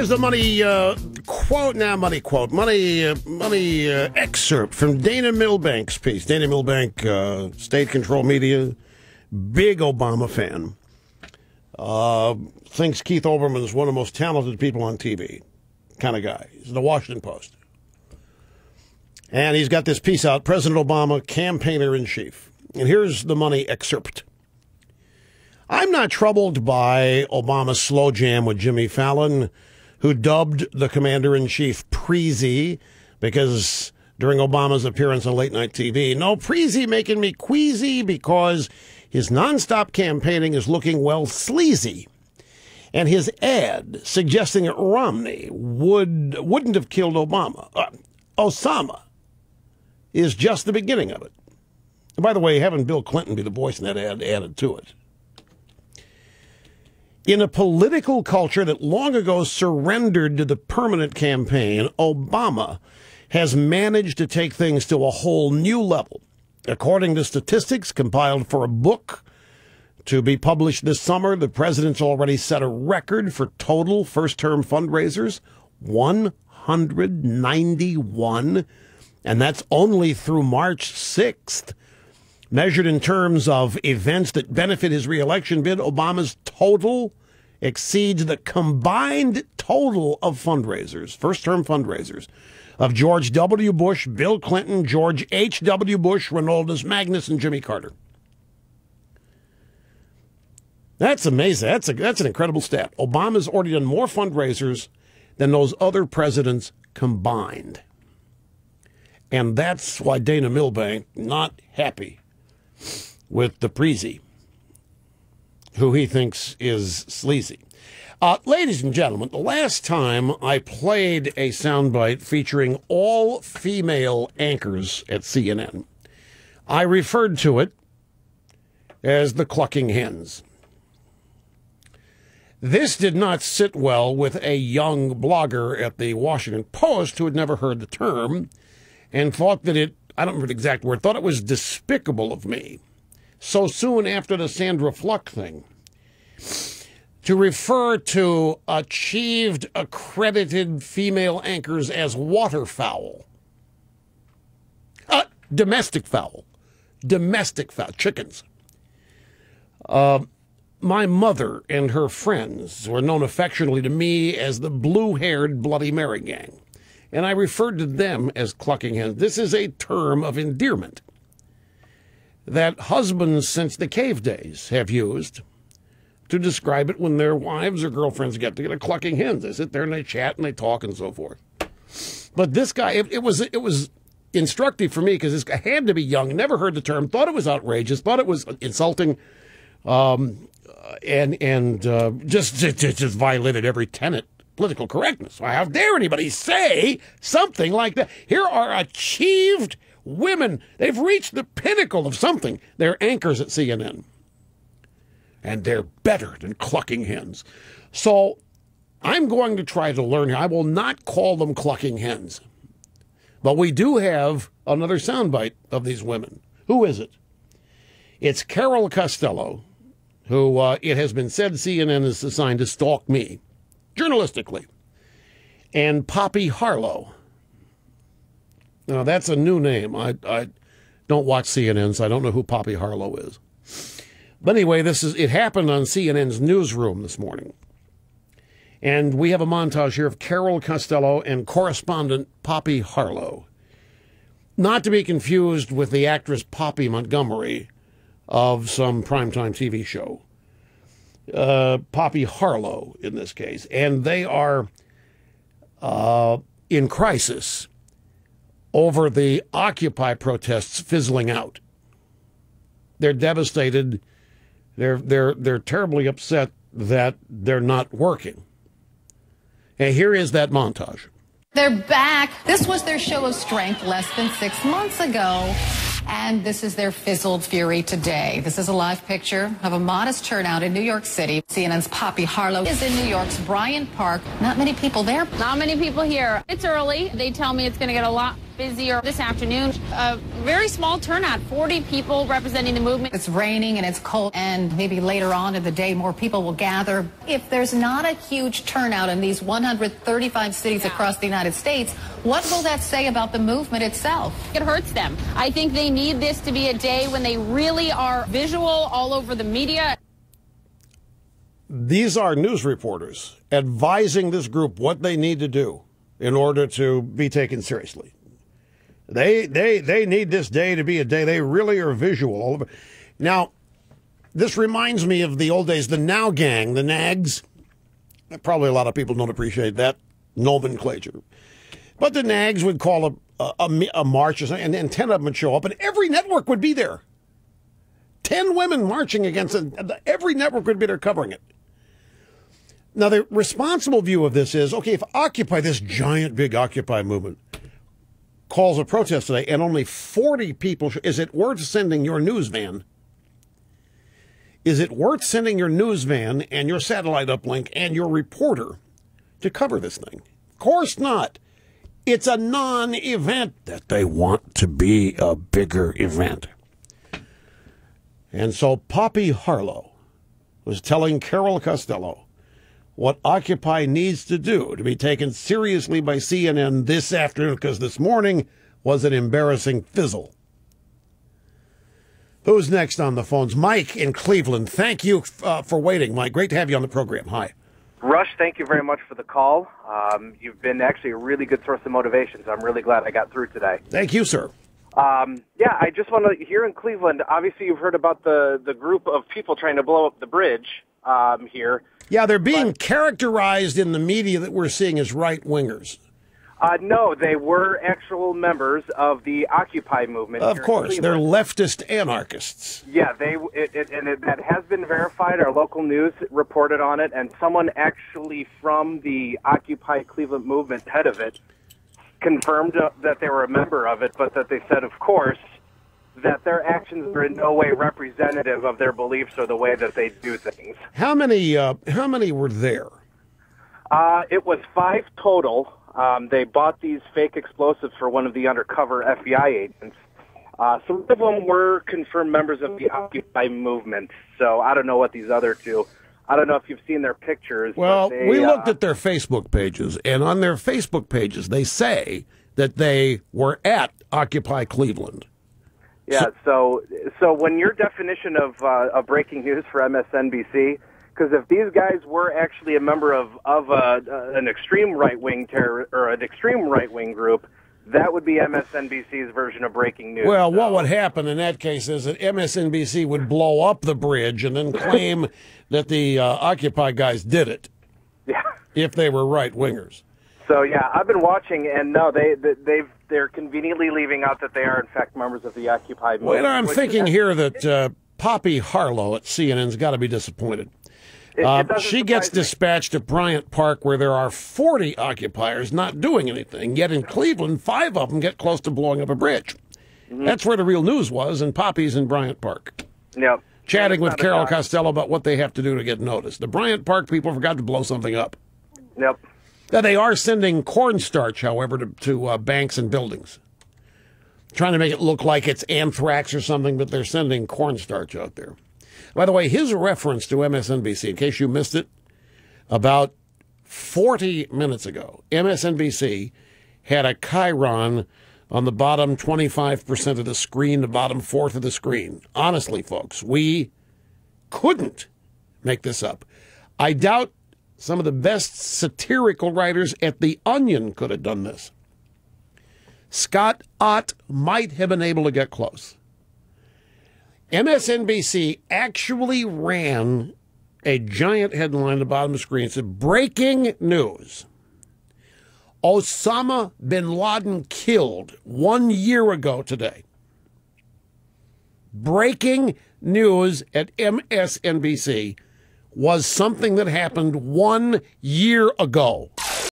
Here's the money excerpt from Dana Milbank's piece. Dana Milbank, state-controlled media, big Obama fan. Thinks Keith Olbermann is one of the most talented people on TV kind of guy. He's in the Washington Post. And he's got this piece out, President Obama, campaigner-in-chief. And here's the money excerpt. I'm not troubled by Obama's slow jam with Jimmy Fallon, who dubbed the commander-in-chief Preezy because during Obama's appearance on late-night TV. No, Preezy making me queasy because his nonstop campaigning is looking, well, sleazy. And his ad suggesting that Romney wouldn't have killed Osama is just the beginning of it. And by the way, having Bill Clinton be the voice in that ad added to it. In a political culture that long ago surrendered to the permanent campaign, Obama has managed to take things to a whole new level. According to statistics compiled for a book to be published this summer, the president's already set a record for total first-term fundraisers, 191, and that's only through March 6th. Measured in terms of events that benefit his reelection bid, Obama's total exceeds the combined total of fundraisers, first-term fundraisers, of George W. Bush, Bill Clinton, George H.W. Bush, Ronaldus Magnus, and Jimmy Carter. That's amazing. That's an incredible stat. Obama's already done more fundraisers than those other presidents combined. And that's why Dana Milbank not happy with the Preezy, who he thinks is sleazy. Ladies and gentlemen, the last time I played a soundbite featuring all female anchors at CNN, I referred to it as the clucking hens. This did not sit well with a young blogger at the Washington Post who had never heard the term and thought that I don't remember the exact word, thought it was despicable of me so soon after the Sandra Fluck thing to refer to achieved accredited female anchors as waterfowl. Domestic fowl, chickens. My mother and her friends were known affectionately to me as the blue-haired Bloody Mary gang, and I referred to them as clucking hens. This is a term of endearment that husbands since the cave days have used to describe it when their wives or girlfriends get together, clucking hens. They sit there and they chat and they talk and so forth. But this guy, it was instructive for me because this guy had to be young, never heard the term, thought it was outrageous, thought it was insulting, and just violated every tenet of political correctness. How dare anybody say something like that? Here are achieved women. They've reached the pinnacle of something. They're anchors at CNN. And they're better than clucking hens. So I'm going to try to learn here. I will not call them clucking hens. But we do have another soundbite of these women. Who is it? It's Carol Costello, who it has been said CNN is assigned to stalk me, journalistically, and Poppy Harlow. Now, that's a new name. I don't watch CNN, so I don't know who Poppy Harlow is. But anyway, it happened on CNN's newsroom this morning. And we have a montage here of Carol Costello and correspondent Poppy Harlow. Not to be confused with the actress Poppy Montgomery of some primetime TV show. Poppy Harlow in this case. And they are in crisis over the Occupy protests fizzling out. They're devastated. They're terribly upset that they're not working. And here is that montage. They're back. This was their show of strength less than 6 months ago. And this is their fizzled fury today. This is a live picture of a modest turnout in New York City. CNN's Poppy Harlow is in New York's Bryant Park. Not many people there. Not many people here. It's early. They tell me it's going to get a lot busier this afternoon. A very small turnout, 40 people representing the movement. It's raining and it's cold, and maybe later on in the day more people will gather. If there's not a huge turnout in these 135 cities across the United States, what will that say about the movement itself? It hurts them. I think they need this to be a day when they really are visual all over the media. These are news reporters advising this group what they need to do in order to be taken seriously. They need this day to be a day. They really are visual all over. Now, this reminds me of the old days, the Now Gang, the Nags. Probably a lot of people don't appreciate that nomenclature. But the Nags would call a march or something, and 10 of them would show up, and every network would be there. 10 women marching against it. Every network would be there covering it. Now, the responsible view of this is, okay, if Occupy, this giant, big Occupy movement, calls a protest today and only 40 people, is it worth sending your news van? Is it worth sending your news van and your satellite uplink and your reporter to cover this thing? Of course not. It's a non-event that they want to be a bigger event. And so Poppy Harlow was telling Carol Costello what Occupy needs to do to be taken seriously by CNN this afternoon, because this morning was an embarrassing fizzle. Who's next on the phones? Mike in Cleveland. Thank you for waiting, Mike. Great to have you on the program. Hi. Rush, thank you very much for the call. You've been actually a really good source of motivation, so I'm really glad I got through today. Thank you, sir. Yeah, I just want to, here in Cleveland, obviously you've heard about the group of people trying to blow up the bridge here. Yeah, they're being characterized in the media that we're seeing as right-wingers. No, they were actual members of the Occupy movement. Of course, they're leftist anarchists. Yeah, that has been verified. Our local news reported on it, and someone actually from the Occupy Cleveland movement, head of it, confirmed that they were a member of it, but that they said, of course, that their actions were in no way representative of their beliefs or the way that they do things. How many were there? It was 5 total. They bought these fake explosives for one of the undercover FBI agents. Some of them were confirmed members of the Occupy movement. So I don't know what these other two. I don't know if you've seen their pictures. Well, we looked at their Facebook pages, and on their Facebook pages, they say that they were at Occupy Cleveland. Yeah, so when your definition of breaking news for MSNBC, because if these guys were actually a member of an extreme right-wing terror or an extreme right-wing group, that would be MSNBC's version of breaking news. Well, what would happen in that case is that MSNBC would blow up the bridge and then claim that the Occupy guys did it. Yeah. If they were right-wingers. So, yeah, I've been watching, and no, they're conveniently leaving out that they are, in fact, members of the Occupy movement. Well, I'm thinking here that Poppy Harlow at CNN's got to be disappointed. She gets dispatched to Bryant Park, where there are 40 occupiers not doing anything, yet in Cleveland, 5 of them get close to blowing up a bridge. Mm-hmm. That's where the real news was, and Poppy's in Bryant Park. Yep. Chatting with Carol Costello about what they have to do to get noticed. The Bryant Park people forgot to blow something up. Yep. Now, they are sending cornstarch, however, to banks and buildings. Trying to make it look like it's anthrax or something, but they're sending cornstarch out there. By the way, his reference to MSNBC, in case you missed it, about 40 minutes ago, MSNBC had a chyron on the bottom 25% of the screen, the bottom fourth of the screen. Honestly, folks, we couldn't make this up. I doubt some of the best satirical writers at The Onion could have done this. Scott Ott might have been able to get close. MSNBC actually ran a giant headline at the bottom of the screen. It said, breaking news. Osama bin Laden killed 1 year ago today. Breaking news at MSNBC was something that happened 1 year ago.